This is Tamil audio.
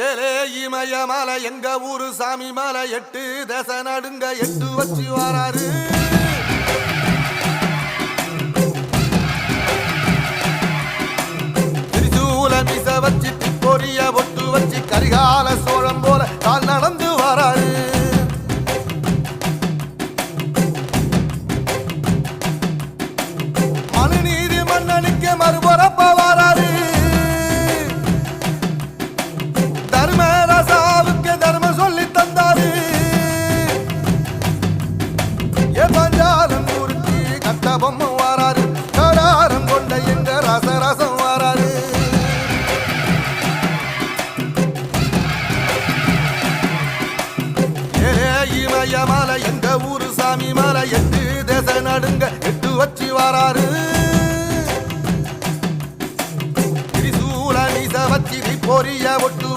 ஏலே இமய மலை எங்க ஊரு சாமி மலை 8 தேச நடுங்க 8 வச்சு வராரு. திரிசூல மிச வச்சு பொரிய ஒட்டு வச்சு கரிகால சோழம் போல கால் நடந்து வராரு. மனுநீதி மன்னனுக்கு மறுபுறப்ப வராரு. தர்மராசாவுக்கு தர்மம் சொல்லி தந்தாரு. பஞ்சாலம் ஊருக்கு கட்ட பொம்மை வராரு. கடாரம் கொண்ட எங்க ரசரசம் வராரு. இமய மலை எங்க ஊரு சாமி மலை 8 தேச நடுங்க 8 வச்சு வராரு. திரிசூல நீச வச்சி பொரிய ஒட்டு